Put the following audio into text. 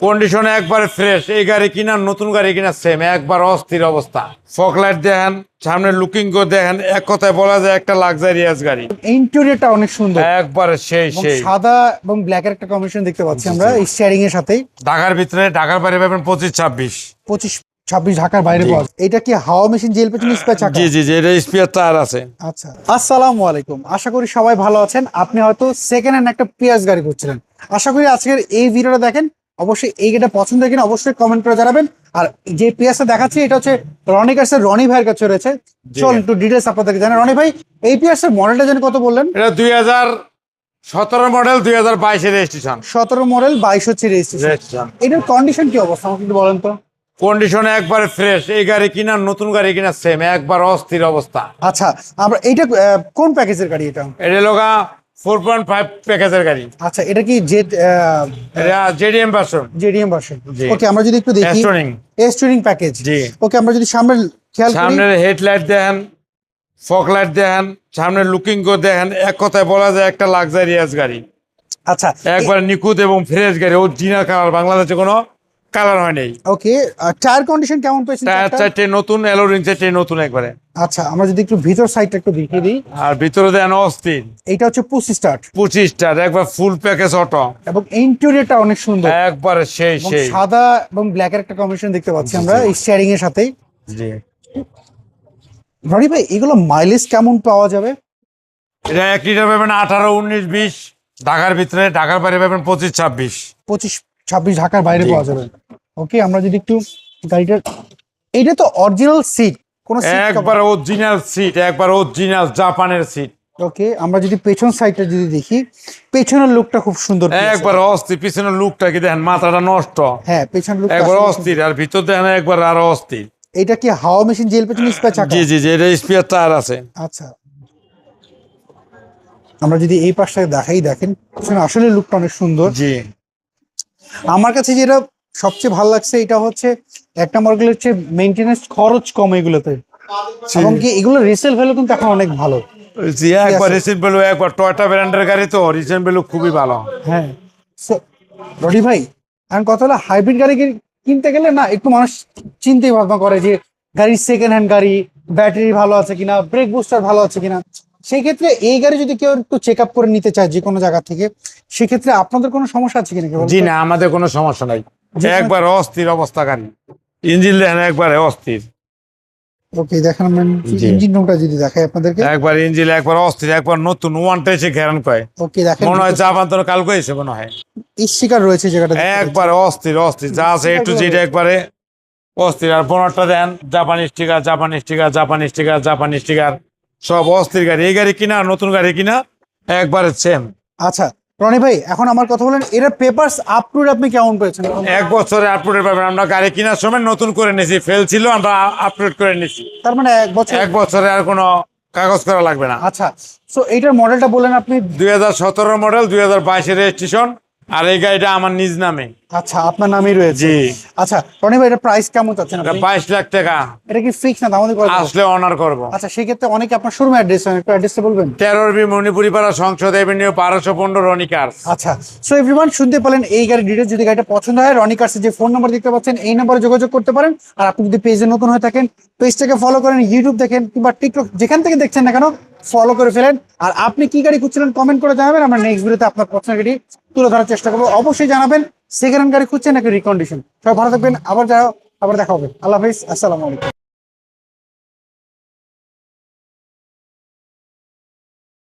Condition একবারে fresh. এই গাড়ি কিনা নতুন গাড়ি কিনা সেম, একবার অস্থির অবস্থা। ফকলাইট দেখেন, সামনে লুকিং করে দেখেন, এক কথায় বলা যায় একটা লাক্সারিয়াস গাড়ি। ইন্টেরিয়রটা অনেক সুন্দর, একবারে সেই এবং সেই সাদা এবং ব্ল্যাক এর একটা কম্বিনেশন দেখতে পাচ্ছি আমরা স্টিয়ারিং এর সাথেই। ঢাকার ভিতরে, ঢাকার বাইরে পাবেন 25-26। 25-26 ঢাকার বাইরে পাওয়া যায়। এটা কি হাওয়া মেশিন জেল পেছনে স্পেয়ার চাকা? জি জি জি, এটা স্পেয়ার টায়ার আছে। আচ্ছা, আসসালামু আলাইকুম, আশা করি সবাই ভালো আছেন। আপনি হয়তো সেকেন্ড হ্যান্ড একটা পিয়াস গাড়ি করছিলেন। আশা করি আজকের এই ভিডিওটা দেখেন, অবশ্যই এই গাড়িটা পছন্দ হয় কিনা অবশ্যই কমেন্ট করে জানাবেন। আর যে পিয়াসটা দেখাচ্ছি এটা হচ্ছে রনি কার্সের রনি ভাইয়ের কাছে রয়েছে। চল একটু ডিটেলস আপনাদেরকে জানাই। রনি ভাই, এই পিয়াসের মডেলটা যেন কত বললেন? এটা 2017 মডেল, 2022 এর রেজিস্ট্রেশন। 17 মডেল, 22 হচ্ছে রেজিস্ট্রেশন। এটার কন্ডিশন কি অবস্থা আমাকে একটু বলেন তো। কন্ডিশন একবারে ফ্রেশ। এই গাড়ি কিনা নতুন গাড়ি কিনা সেম, একবার অস্থির অবস্থা। আচ্ছা, আমরা এইটা কোন প্যাকেজের গাড়ি এটা? এটা লোকা 4.5 প্যাকেজের গাড়ি। আচ্ছা, এটা কি এটা জেডিএম ভার্সন। JDM version. জি। ওকে, আমরা যদি একটু দেখি এস্টোনিং। এস্টোনিং প্যাকেজ। জি। ওকে, আমরা যদি সামনে খেয়াল করি, সামনের হেডলাইট দেখেন, ফকলাইট দেখেন, সামনের লুকিং করে দেখেন, এক কথায় বলা যায় একটা লাক্সারিয়াস গাড়ি। আচ্ছা একবার নিখুঁত এবং ফ্রেশ গাড়ি। অরিজিনাল কালার, বাংলাদেশে কোনো কালার হয় নাই। ওকে, টায়ার কন্ডিশন কেমন পেয়েছেন? টায়ার চারটে নতুন, অ্যালোরিং চারটে নতুন একবারে। আচ্ছা, আমরা যদি একটু ভিতর সাইডটা একটু দেখিয়ে দিই। আর ভিতরে দেন অস্থির। এটা হচ্ছে পুশ স্টার্ট, 25টার একবার ফুল প্যাকেজ অটো। এবং ইন্টেরিয়রটা অনেক সুন্দর, একবারে সেই এবং সেই সাদা এবং ব্ল্যাক এর একটা কম্বিনেশন দেখতে পাচ্ছি আমরা স্টিয়ারিং এর সাথেই। জি। রনি ভাই, এগুলো মাইলেজ কেমন পাওয়া যাবে? এটা 1 লিটার পাবেন 18, 19, 20। ঢাকার ভিতরে, ঢাকার বাইরে পাবেন 25-26। 25-26 ঢাকার বাইরে জি। পাওয়া যাবে। ওকে, আমরা যদি একটু গাড়িটার, এটা তো অরিজিনাল সিট, কোন একবার অরিজিনাল সিট, একবার অরিজিনাল জাপানের সিট। ওকে, আমরা যদি পেছন সাইডটা যদি দেখি, পেছনের লুকটা খুব সুন্দর পেয়েছে। একবার অস্থির। পিছনের লুকটা কি দেখেন, মাথাটা নষ্ট। হ্যাঁ, পেছনের লুকটা একবার অস্থির। আর ভিতর দেখেন একবার আরো অস্থির। এটা কি হাওয়া মেশিন জেল পেছনে স্পেয়ার চাকা? জি জি জি, এটা স্পেয়ার টায়ার আছে। আচ্ছা, আমরা যদি এই পাশটাকে দেখাই, দেখেন পেছনে আসলে লুকটা অনেক সুন্দর। জি। আমার কাছে যেটা সবচেয়ে ভালো লাগছে, এটা হচ্ছে এক নম্বর গুলো হচ্ছে মেইনটেনেন্স খরচ কম এগুলোতে, এবং কি এগুলো রিসেল ভ্যালু কিন্তু এখন অনেক ভালো। জি, একবার রিসেন্ট ভ্যালু, একবার টয়োটা ব্র্যান্ডের গাড়ি তো রিসেন্ট ভ্যালু খুবই ভালো। হ্যাঁ, রনি ভাই, এখন কথা হলো হাইব্রিড গাড়ি কিনতে গেলে না একটু মানুষ চিন্তাই ভাবনা করে যে গাড়ির সেকেন্ড হ্যান্ড গাড়ি, ব্যাটারি ভালো আছে কিনা, ব্রেক বুস্টার ভালো আছে কিনা। সেই ক্ষেত্রে এই গাড়ি যদি কেউ একটু চেক আপ করে নিতে চায় যে কোনো জায়গা থেকে, সেক্ষেত্রে আপনাদের কোনো সমস্যা আছে কিনা? জি না, আমাদের কোনো সমস্যা নাই। একবার অস্থির অবস্থা গাড়ি। ইঞ্জিন দেখেন একবারে অস্থির। ওকে, দেখেন আমরা জি। ইঞ্জিন রুমটা যদি দেখাই আপনাদেরকে। একবার ইঞ্জিন একবার অস্থির, একবার নতুন ওয়ান টাচে ঘেরান কয়। ওকে, দেখেন মনে হয় জাপান তো কালকে এসে মনে হয়। স্টিকার রয়েছে জায়গাটা, একবার অস্থির অস্থির যা আছে একটু যেটা একবারে অস্থির। আর বোনারটা দেন, জাপানি স্টিকার, জাপানি স্টিকার, জাপানি স্টিকার, জাপানি স্টিকার, সব অস্থির গাড়ি। এই গাড়ি কিনা নতুন গাড়ি কিনা একবারে সেম। আচ্ছা রনি ভাই, এখন আমার কথা বলেন, এর পেপারস আপ টু আপনি কেমন পেয়েছেন? 1 বছরে আপলোডের পাবেন। আমরা গাড়ি কেনার সময় নতুন করে নিয়েছি, ফেল ছিল, আমরা আপলোড করে নিয়েছি। তার মানে 1 বছর। 1 বছরে আর কোনো কাগজ করা লাগবে না। আচ্ছা, সো এইটার মডেলটা বলেন আপনি। 2017 মডেল, 2022 এর রেজিস্ট্রেশন। আর এই গাড়িটা আমার নিজ নামে। আচ্ছা, আপনার নামই রয়েছে? জি। আচ্ছা রনি ভাই, এটা প্রাইস কেমন চাচ্ছেন এটা আপনি? 22 লাখ টাকা। এটা কি ফিক্স না আমাদের করে দেবো? আসলে অনার করবো। আচ্ছা, সেই ক্ষেত্রে অনেকে আপনার শোরুম অ্যাড্রেস, একটু অ্যাড্রেসটা বলবেন? 13 মণিপুরি পাড়া, সংসদ এভিনিউ, 1215, রনি কার্স। আচ্ছা, সো এভরিওয়ান শুনতে পেলেন এই গাড়ির ডিটেইলস। যদি গাড়িটা পছন্দ হয়, রনি কার্সের যে ফোন নাম্বার দেখতে পাচ্ছেন এই নম্বরে যোগাযোগ করতে পারেন। আর আপনি যদি পেজে নতুন হয়ে থাকেন, পেজটাকে ফলো করেন, ইউটিউব দেখেন কিংবা টিকটক যেখান থেকে দেখছেন না কেন, ফলো করে ফেলেন। আর আপনি কি গাড়ি খুঁজছিলেন কমেন্ট করে জানাবেন, আমরা নেক্সট ভিডিওতে আপনার পছন্দের গাড়ি তুলে ধরার চেষ্টা করবো। অবশ্যই জানাবেন সেকেন্ড হ্যান্ড গাড়ি খুঁজছেন নাকি রিকন্ডিশন। সবাই ভালো থাকবেন, আবার দেখা হবে। আল্লাহ হাফেজ, আসসালামু আলাইকুম।